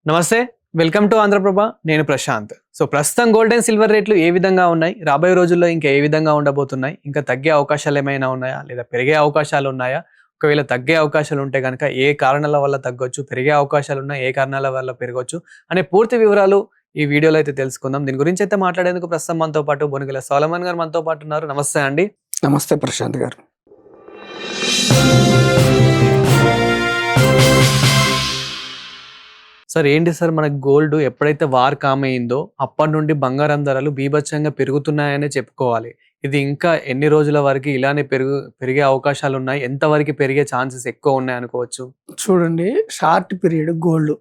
నమస్తే, welcome to Andhra Prabha. నేను Prashanth. So ప్రస్తుతం గోల్డ్ అండ్ సిల్వర్ రేట్లు ఏ విధంగా ఉన్నాయి, రాబోయే రోజుల్లో ఇంకా ఏ విధంగా ఉండబోతున్నాయి, ఇంకా తగ్గే అవకాశాలు ఏమైనా ఉన్నాయా లేదా పెరిగే అవకాశాలు ఉన్నాయా, ఒకవేళ తగ్గే అవకాశాలు ఉంటే కనుక ఏ కారణాల వల్ల తగ్గొచ్చు, పెరిగే అవకాశాలు ఉన్నాయి ఏ కారణాల వల్ల పెరగవచ్చు అనే పూర్తి వివరాలు ఈ వీడియోలో అయితే తెలుసుకుందాం. దీని గురించి అయితే మాట్లాడేందుకు ప్రస్తుతం మనతో పాటు బొనుగల సోలమన్ గారు మనతో పాటు ఉన్నారు. నమస్తే అండి. నమస్తే ప్రశాంత్ గారు. సార్ ఏంటి సార్, మనకు గోల్డ్ ఎప్పుడైతే వార్ కామైందో అప్పటి నుండి బంగారం ధరలు బీభత్సంగా పెరుగుతున్నాయనే చెప్పుకోవాలి. ఇది ఇంకా ఎన్ని రోజుల వరకు ఇలానే పెరిగే అవకాశాలు ఉన్నాయి, ఎంతవరకు పెరిగే ఛాన్సెస్ ఎక్కువ ఉన్నాయి అనుకోవచ్చు? చూడండి, short period gold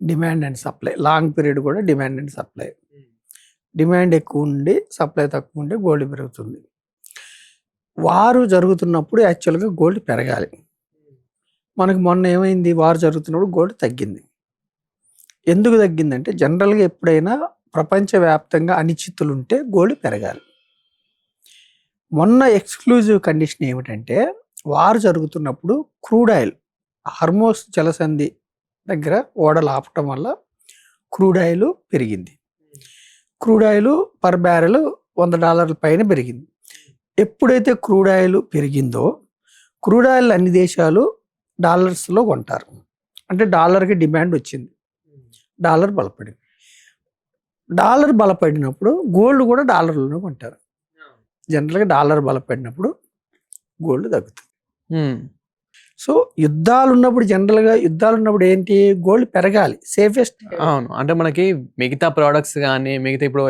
demand and supply, long period కూడా డిమాండ్ అండ్ సప్లై. డిమాండ్ ఎక్కువ ఉండి సప్లై తక్కువ ఉండి గోల్డ్ పెరుగుతుంది. వారు జరుగుతున్నప్పుడు యాక్చువల్గా గోల్డ్ పెరగాలి. మనకు మొన్న ఏమైంది, వారు జరుగుతున్నప్పుడు గోల్డ్ తగ్గింది. ఎందుకు తగ్గిందంటే జనరల్గా ఎప్పుడైనా ప్రపంచవ్యాప్తంగా అనిశ్చితులు ఉంటే గోల్డ్ పెరగాలి. మొన్న ఎక్స్క్లూజివ్ కండిషన్ ఏమిటంటే వారు జరుగుతున్నప్పుడు క్రూడ్ ఆయిల్ హార్మోస్ జలసంధి దగ్గర ఓడలు ఆపటం వల్ల క్రూడ్ ఆయిల్ పెరిగింది. క్రూడ్ ఆయిల్ పర్ బ్యారెల్ $100 పైన పెరిగింది. ఎప్పుడైతే క్రూడ్ ఆయిల్ పెరిగిందో క్రూడ్ ఆయిల్ అన్ని దేశాలు డాలర్స్లో కొంటారు. అంటే డాలర్కి డిమాండ్ వచ్చింది, డాలర్ బలపడింది. డాలర్ బలపడినప్పుడు గోల్డ్ కూడా డాలర్లోనే కొంటారు. జనరల్గా డాలర్ బలపడినప్పుడు గోల్డ్ తగ్గుతుంది. సో యుద్ధాలు ఉన్నప్పుడు ఏంటి, గోల్డ్ పెరగాలి, సేఫెస్ట్. అవును, అంటే మనకి మిగతా ప్రోడక్ట్స్ కానీ మిగతా ఇప్పుడు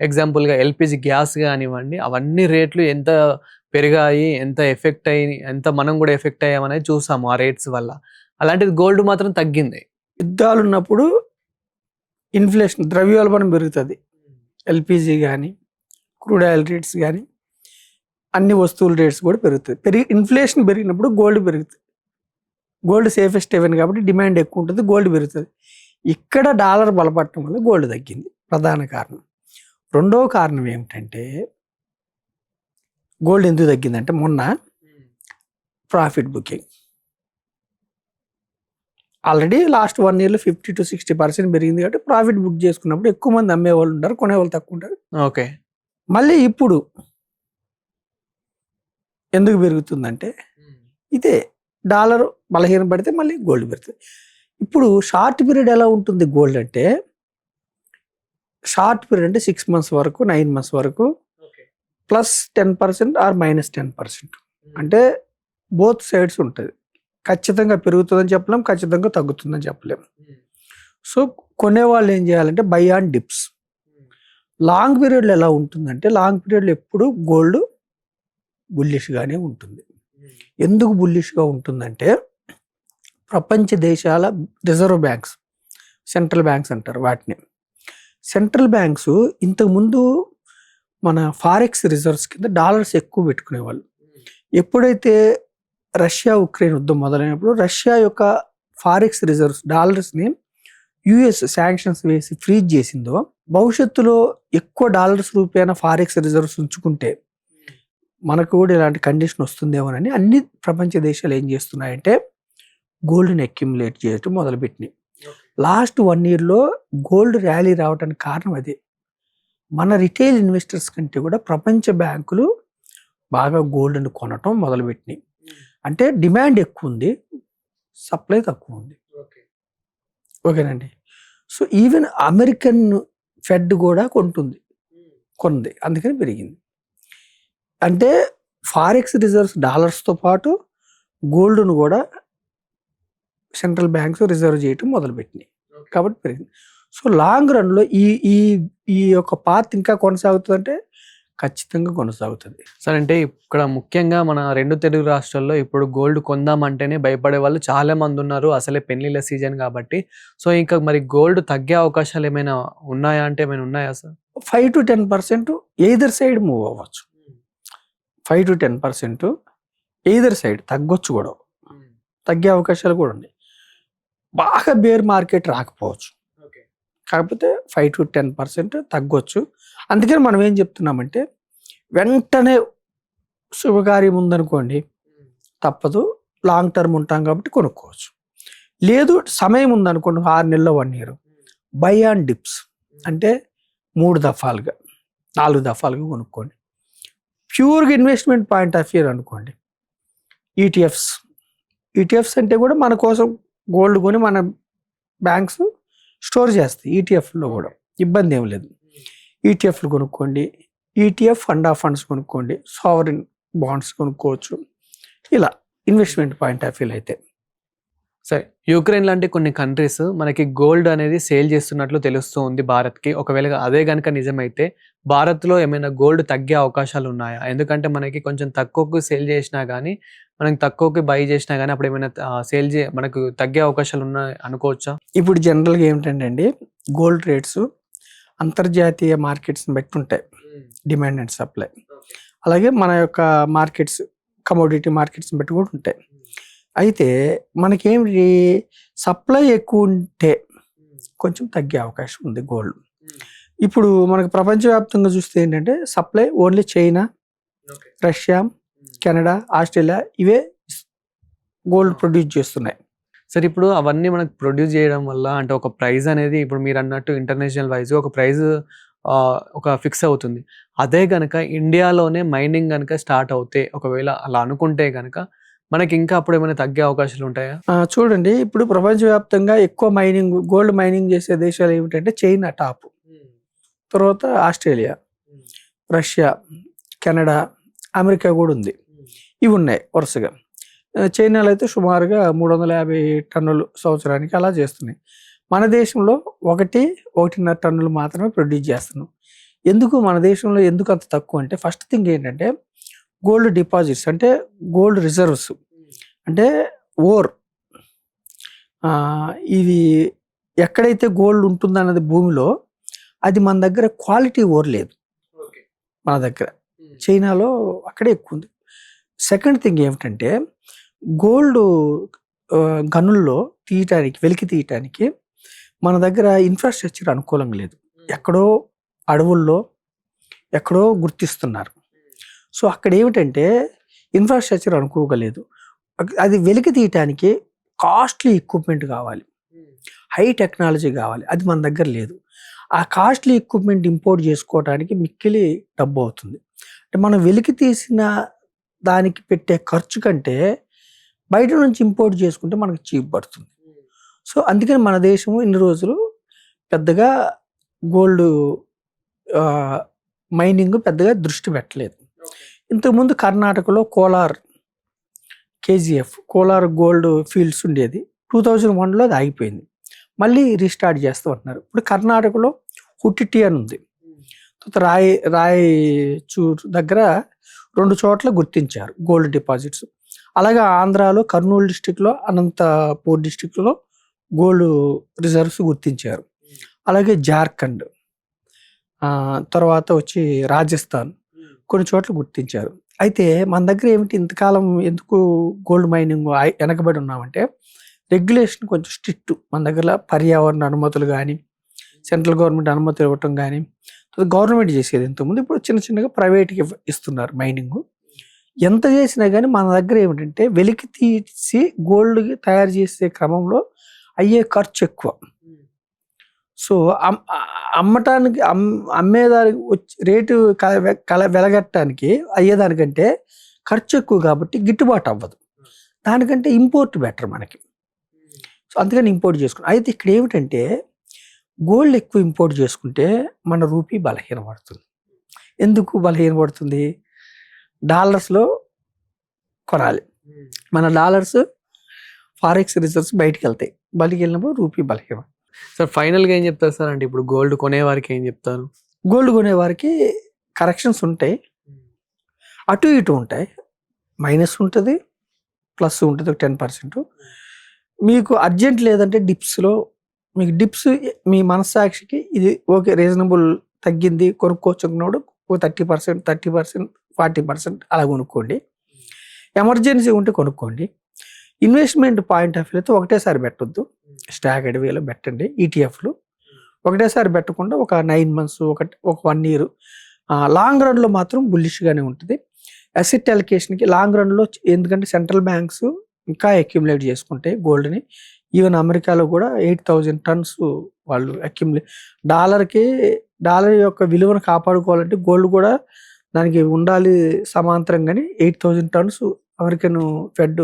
ఎగ్జాంపుల్గా ఎల్పిజి గ్యాస్ కానివ్వండి, అవన్నీ రేట్లు ఎంత పెరిగాయి, ఎంత ఎఫెక్ట్ అయ్యి, ఎంత మనం కూడా ఎఫెక్ట్ అయ్యామనేది చూసాము ఆ రేట్స్ వల్ల. అలాంటిది గోల్డ్ మాత్రం తగ్గింది. యుద్ధాలు ఉన్నప్పుడు ఇన్ఫ్లేషన్, ద్రవ్యోల్బణం పెరుగుతుంది. ఎల్పిజి కానీ క్రూడ్ ఆయిల్ రేట్స్ కానీ అన్ని వస్తువుల రేట్స్ కూడా పెరుగుతుంది. ఇన్ఫ్లేషన్ పెరిగినప్పుడు గోల్డ్ పెరుగుతుంది. గోల్డ్ సేఫెస్ట్ హెవెన్ కాబట్టి డిమాండ్ ఎక్కువ ఉంటుంది, గోల్డ్ పెరుగుతుంది. ఇక్కడ డాలర్ బలపడటం వల్ల గోల్డ్ తగ్గింది, ప్రధాన కారణం. రెండవ కారణం ఏమిటంటే గోల్డ్ ఎందుకు తగ్గిందంటే మొన్న profit booking. Already last 1 yearలో 50 to 60% పెరిగింది కాబట్టి ప్రాఫిట్ బుక్ చేసుకున్నప్పుడు ఎక్కువ మంది అమ్మేవాళ్ళు ఉంటారు, కొనేవాళ్ళు తక్కువ ఉంటారు. ఓకే, మళ్ళీ ఇప్పుడు ఎందుకు పెరుగుతుందంటే ఇదే డాలర్ బలహీన పడితే మళ్ళీ గోల్డ్ పెరుగుతుంది. ఇప్పుడు షార్ట్ పీరియడ్ ఎలా ఉంటుంది గోల్డ్ అంటే, షార్ట్ పీరియడ్ అంటే 6 months వరకు 9 months వరకు +10% ఆర్ -10%. అంటే బోత్ సైడ్స్ ఉంటుంది. ఖచ్చితంగా పెరుగుతుందని చెప్పలేం, ఖచ్చితంగా తగ్గుతుందని చెప్పలేం. సో కొనేవాళ్ళు ఏం చేయాలంటే బై ఆన్ డిప్స్. లాంగ్ పీరియడ్లో ఎలా ఉంటుందంటే, లాంగ్ పీరియడ్లో ఎప్పుడు గోల్డ్ బుల్లిష్గానే ఉంటుంది. ఎందుకు బుల్లిష్గా ఉంటుందంటే ప్రపంచ దేశాల రిజర్వ్ బ్యాంక్స్, సెంట్రల్ బ్యాంక్స్ అంటారు వాటిని. సెంట్రల్ బ్యాంక్స్ ఇంతకుముందు మన ఫారెక్స్ రిజర్వ్స్ కింద డాలర్స్ ఎక్కువ పెట్టుకునేవాళ్ళు. ఎప్పుడైతే రష్యా ఉక్రెయిన్ యుద్ధం మొదలైనప్పుడు రష్యా యొక్క ఫారెక్స్ రిజర్వ్స్ డాలర్స్ని యుఎస్ శాంక్షన్స్ వేసి ఫ్రీజ్ చేసిందో, భవిష్యత్తులో ఎక్కువ డాలర్స్ రూపాయన ఫారెక్స్ రిజర్వ్స్ ఉంచుకుంటే మనకు కూడా ఇలాంటి కండిషన్ వస్తుందేమోనని అన్ని ప్రపంచ దేశాలు ఏం చేస్తున్నాయంటే గోల్డ్ని అక్యుములేట్ చేయటం మొదలుపెట్టినాయి. లాస్ట్ 1 yearలో గోల్డ్ ర్యాలీ రావడానికి కారణం అదే. మన రిటైల్ ఇన్వెస్టర్స్ కంటే కూడా ప్రపంచ బ్యాంకులు బాగా గోల్డ్ని కొనటం మొదలుపెట్టినాయి. అంటే డిమాండ్ ఎక్కువ ఉంది, సప్లై తక్కువ ఉంది. ఓకేనండి. సో ఈవెన్ అమెరికన్ ఫెడ్ కూడా కొంది, అందుకని పెరిగింది. అంటే ఫారెక్స్ రిజర్వ్స్ డాలర్స్తో పాటు గోల్డ్ను కూడా సెంట్రల్ బ్యాంక్స్ రిజర్వ్ చేయటం మొదలుపెట్టినాయి కాబట్టి పెరిగింది. సో లాంగ్ రన్లో ఈ యొక్క పాత్ ఇంకా కొనసాగుతుందంటే ఖచ్చితంగా కొనసాగుతుంది. సార్, అంటే ఇక్కడ ముఖ్యంగా మన 2 తెలుగు రాష్ట్రాల్లో ఇప్పుడు గోల్డ్ కొందామంటేనే భయపడే వాళ్ళు చాలా మంది ఉన్నారు, అసలే పెళ్లిళ్ళ సీజన్ కాబట్టి. సో ఇంకా మరి గోల్డ్ తగ్గే అవకాశాలు ఏమైనా ఉన్నాయా, అంటే ఏమైనా ఉన్నాయా sir? 5 to 10% either side move అవ్వచ్చు. 5 to 10% ఎయిదర్ సైడ్ తగ్గొచ్చు, కూడా తగ్గే అవకాశాలు కూడా ఉన్నాయి. బాగా బేర్ మార్కెట్ రాకపోవచ్చు, కాకపోతే 5 to 10% తగ్గొచ్చు. అందుకని మనం ఏం చెప్తున్నామంటే వెంటనే శుభకార్యం ఉందనుకోండి తప్పదు, లాంగ్ టర్మ్ ఉంటాం కాబట్టి కొనుక్కోవచ్చు. లేదు సమయం ఉందనుకోండి 6 నెలల్లో 1 ఇయర్, బై ఆన్ డిప్స్ అంటే 3 దఫాలుగా 4 దఫాలుగా కొనుక్కోండి. ప్యూర్గా ఇన్వెస్ట్మెంట్ పాయింట్ ఆఫ్ వ్యూ అనుకోండి, ఈటీఎఫ్స్ అంటే కూడా మన కోసం గోల్డ్ కొని మన బ్యాంక్స్ స్టోర్ చేస్తాయి. ఈటీఎఫ్లో కూడా ఇబ్బంది ఏం లేదు. ఈటీఎఫ్లు కొనుక్కోండి, ఈటీఎఫ్ ఫండ్ ఆఫ్ ఫండ్స్ కొనుక్కోండి, సావరిన్ బాండ్స్ కొనుక్కోవచ్చు. ఇలా ఇన్వెస్ట్మెంట్ పాయింట్ ఆఫ్ వ్యూ అయితే. సరే, యుక్రెయిన్ లాంటి కొన్ని కంట్రీస్ మనకి గోల్డ్ అనేది సేల్ చేస్తున్నట్లు తెలుస్తూ ఉంది భారత్కి. ఒకవేళ అదే కనుక నిజమైతే భారత్లో ఏమైనా గోల్డ్ తగ్గే అవకాశాలు ఉన్నాయా? ఎందుకంటే మనకి కొంచెం తక్కువకు సేల్ చేసినా కానీ, మనకి తక్కువకి బై చేసినా కానీ అప్పుడు ఏమైనా మనకు తగ్గే అవకాశాలు ఉన్నాయి అనుకోవచ్చా? ఇప్పుడు జనరల్గా ఏమిటంటే అండి, గోల్డ్ రేట్స్ అంతర్జాతీయ మార్కెట్స్ని బట్టి ఉంటాయి, డిమాండ్ అండ్ సప్లై. అలాగే మన యొక్క మార్కెట్స్, కమోడిటీ మార్కెట్స్ని బట్టి కూడా ఉంటాయి. అయితే మనకేమిటి, సప్లై ఎక్కువ ఉంటే కొంచెం తగ్గే అవకాశం ఉంది గోల్డ్. ఇప్పుడు మనకు ప్రపంచవ్యాప్తంగా చూస్తే ఏంటంటే supply only China, Russia, Canada, Australia ఇవే గోల్డ్ ప్రొడ్యూస్ చేస్తున్నాయి. సరే, ఇప్పుడు అవన్నీ మనకు ప్రొడ్యూస్ చేయడం వల్ల అంటే ఒక ప్రైస్ అనేది ఇప్పుడు మీరు అన్నట్టు ఇంటర్నేషనల్ వైజ్ ఒక ప్రైస్ ఒక ఫిక్స్ అవుతుంది. అదే కనుక ఇండియాలోనే మైనింగ్ కనుక స్టార్ట్ అవుతే, ఒకవేళ అలా అనుకుంటే కనుక మనకి ఇంకా అప్పుడు ఏమైనా తగ్గే అవకాశాలు ఉంటాయా? చూడండి, ఇప్పుడు ప్రపంచవ్యాప్తంగా ఎక్కువ గోల్డ్ మైనింగ్ చేసే దేశాలు ఏమిటంటే చైనా టాప్, తర్వాత ఆస్ట్రేలియా, రష్యా, కెనడా, అమెరికా కూడా ఉంది. ఇవి ఉన్నాయి వరుసగా. చైనాలో అయితే సుమారుగా 350 టన్నులు సంవత్సరానికి అలా చేస్తున్నాయి. మన దేశంలో 1-1.5 టన్నులు మాత్రమే ప్రొడ్యూస్ చేస్తున్నాం. ఎందుకు మన దేశంలో ఎందుకు అంత తక్కువ అంటే, ఫస్ట్ థింగ్ ఏంటంటే గోల్డ్ డిపాజిట్స్ అంటే గోల్డ్ రిజర్వ్స్ అంటే ఓర్. ఇది ఎక్కడైతే గోల్డ్ ఉంటుందన్నది భూమిలో, అది మన దగ్గర క్వాలిటీ ఓర్ లేదు మన దగ్గర. చైనాలో అక్కడే ఎక్కువ ఉంది. సెకండ్ థింగ్ ఏమిటంటే గోల్డ్ గనుల్లో వెలికి తీయటానికి మన దగ్గర ఇన్ఫ్రాస్ట్రక్చర్ అనుకూలంగా లేదు. ఎక్కడో అడవుల్లో ఎక్కడో గుర్తిస్తున్నారు. సో అక్కడ ఏమిటంటే ఇన్ఫ్రాస్ట్రక్చర్ అనుకోగలేదు. అది వెలికి తీయటానికి కాస్ట్లీ ఎక్విప్మెంట్ కావాలి, హై టెక్నాలజీ కావాలి. అది మన దగ్గర లేదు. ఆ కాస్ట్లీ ఎక్విప్మెంట్ ఇంపోర్ట్ చేసుకోవడానికి మిక్కిలి డబ్బు అవుతుంది. అంటే మనం వెలికి తీసిన దానికి పెట్టే ఖర్చు కంటే బయట నుంచి ఇంపోర్ట్ చేసుకుంటే మనకు చీప్ పడుతుంది. సో అందుకని మన దేశము ఇన్ని రోజులు పెద్దగా గోల్డ్ మైనింగ్ పెద్దగా దృష్టి పెట్టలేదు. ఇంతకుముందు కర్ణాటకలో కోలార్ గోల్డ్ ఫీల్డ్స్ ఉండేది. 2001లో అది ఆగిపోయింది. మళ్ళీ రీస్టార్ట్ చేస్తూ ఉంటున్నారు. ఇప్పుడు కర్ణాటకలో హుట్టిటి అని ఉంది, రాయచూర్ దగ్గర 2 చోట్ల గుర్తించారు గోల్డ్ డిపాజిట్స్. అలాగే ఆంధ్రాలో కర్నూలు డిస్టిక్లో, అనంతపూర్ డిస్టిక్లో గోల్డ్ రిజర్వ్స్ గుర్తించారు. అలాగే జార్ఖండ్, తర్వాత వచ్చి రాజస్థాన్ కొన్ని చోట్ల గుర్తించారు. అయితే మన దగ్గర ఏమిటి, ఇంతకాలం ఎందుకు గోల్డ్ మైనింగ్ వెనకబడి ఉన్నామంటే రెగ్యులేషన్ కొంచెం స్ట్రిక్ట్. మన దగ్గర పర్యావరణ అనుమతులు కానీ, సెంట్రల్ గవర్నమెంట్ అనుమతులు ఇవ్వటం కానీ, గవర్నమెంట్ చేసేది ఇంతకుముందు. ఇప్పుడు చిన్న చిన్నగా ప్రైవేట్కి ఇస్తున్నారు మైనింగ్. ఎంత చేసినా కానీ మన దగ్గర ఏమిటంటే వెలికి తీసి గోల్డ్ తయారు చేసే క్రమంలో అయ్యే ఖర్చు ఎక్కువ. సో అమ్మటానికి అమ్మేదానికి రేటు వెలగట్టడానికి అయ్యేదానికంటే ఖర్చు ఎక్కువ కాబట్టి గిట్టుబాటు అవ్వదు. దానికంటే ఇంపోర్ట్ బెటర్ మనకి. సో అందుకని ఇంపోర్ట్ చేసుకున్నాం. అయితే ఇక్కడ ఏమిటంటే గోల్డ్ ఎక్కువ ఇంపోర్ట్ చేసుకుంటే మన రూపీ బలహీనపడుతుంది. ఎందుకు బలహీనపడుతుంది? డాలర్స్లో కొనాలి. మన డాలర్స్ ఫారెక్స్ రిజర్వ్స్ బయటికి వెళ్తాయి. బయటికి వెళ్ళినప్పుడు రూపీ బలహీనం. సార్ ఫైనల్గా ఏం చెప్తారు సార్? అంటే ఇప్పుడు గోల్డ్ కొనేవారికి ఏం చెప్తారు? గోల్డ్ కొనేవారికి కరెక్షన్స్ ఉంటాయి, అటు ఇటు ఉంటాయి. మైనస్ ఉంటుంది, ప్లస్ ఉంటుంది, 10%. మీకు అర్జెంట్ లేదంటే డిప్స్లో మీకు మీ మనస్సాక్షికి ఇది ఓకే, రీజనబుల్ తగ్గింది కొనుక్కోవచ్చు అనుకున్నాడు, 30%, 40% అలా కొనుక్కోండి. ఎమర్జెన్సీ ఉంటే కొనుక్కోండి. ఇన్వెస్ట్మెంట్ పాయింట్ ఆఫ్ వ్యూ అయితే ఒకటేసారి పెట్టొద్దు, స్టాగర్డ్ వేలో పెట్టండి. ఈటీఎఫ్లు ఒకటేసారి పెట్టకుండా ఒక 9 months, ఒక 1 year లాంగ్ రన్లో మాత్రం బుల్లిష్గానే ఉంటుంది. అసెట్ అలికేషన్కి లాంగ్ రన్లో, ఎందుకంటే సెంట్రల్ బ్యాంక్స్ ఇంకా అక్యుములేట్ చేసుకుంటే గోల్డ్ని ఈవెన్ అమెరికాలో కూడా 8,000 టన్స్ వాళ్ళు డాలర్ యొక్క విలువను కాపాడుకోవాలంటే గోల్డ్ కూడా దానికి ఉండాలి సమాంతరంగానే 8,000 టన్స్ అమెరికన్ ఫెడ్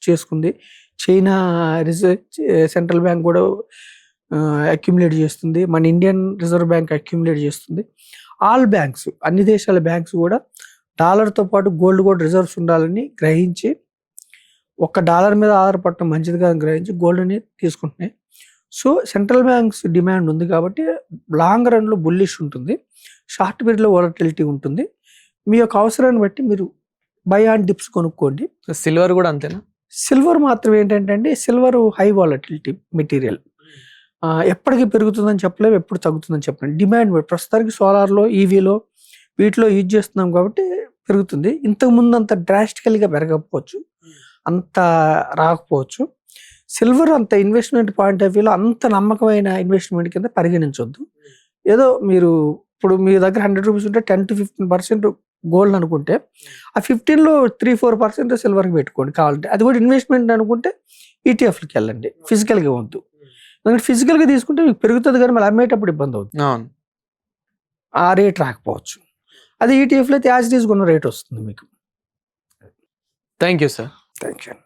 చేసుకుంది. చైనా సెంట్రల్ బ్యాంక్ కూడా అక్యుములేట్ చేస్తుంది. మన ఇండియన్ రిజర్వ్ బ్యాంక్ అక్యుములేట్ చేస్తుంది. ఆల్ బ్యాంక్స్, అన్ని దేశాల బ్యాంక్స్ కూడా డాలర్తో పాటు గోల్డ్ కూడా రిజర్వ్స్ ఉండాలని గ్రహించి, ఒక్క డాలర్ మీద ఆధారపడటం మంచిది కాదని గ్రహించి గోల్డ్ని తీసుకుంటున్నాయి. సో సెంట్రల్ బ్యాంక్స్ డిమాండ్ ఉంది కాబట్టి లాంగ్ రన్లో బుల్లిష్ ఉంటుంది, షార్ట్ పీరియడ్లో వాలటిలిటీ ఉంటుంది. మీ యొక్క అవసరాన్ని బట్టి మీరు బై ఆన్ డిప్స్ కొనుక్కోండి. సిల్వర్ కూడా అంతేనా? సిల్వర్ మాత్రం ఏంటంటే అండి, సిల్వర్ హై వాలటిలిటీ మెటీరియల్, ఎప్పటికీ పెరుగుతుందని చెప్పలేము, ఎప్పుడు తగ్గుతుందని చెప్పలేము. డిమాండ్ ప్రస్తుతానికి సోలార్లో, ఈవీలో వీటిలో యూజ్ చేస్తున్నాం కాబట్టి పెరుగుతుంది. ఇంతకుముందు అంత డ్రాస్టికల్గా పెరగకపోవచ్చు, అంత రాకపోవచ్చు. సిల్వర్ అంత ఇన్వెస్ట్మెంట్ పాయింట్ ఆఫ్ వ్యూలో అంత నమ్మకమైన ఇన్వెస్ట్మెంట్ కింద పరిగణించొద్దు. ఏదో మీరు ఇప్పుడు మీ దగ్గర 100 రూపీస్ ఉంటే 10 to 15% గోల్డ్ అనుకుంటే ఆ 15లో 3-4% సిల్వర్కి పెట్టుకోండి కావాలంటే. అది కూడా ఇన్వెస్ట్మెంట్ అనుకుంటే ఈటీఎఫ్లకి వెళ్ళండి, ఫిజికల్గా వద్దు. ఎందుకంటే ఫిజికల్గా తీసుకుంటే మీకు పెరుగుతుంది కానీ మళ్ళీ అమ్మేటప్పుడు ఇబ్బంది అవుతుంది, ఆ రేట్ రాకపోవచ్చు. అది ఈటీఎఫ్లో అయితే యాజ్ ఇట్ ఈజ్ కొన్న రేట్ వస్తుంది మీకు. Thank you sir. Thank you.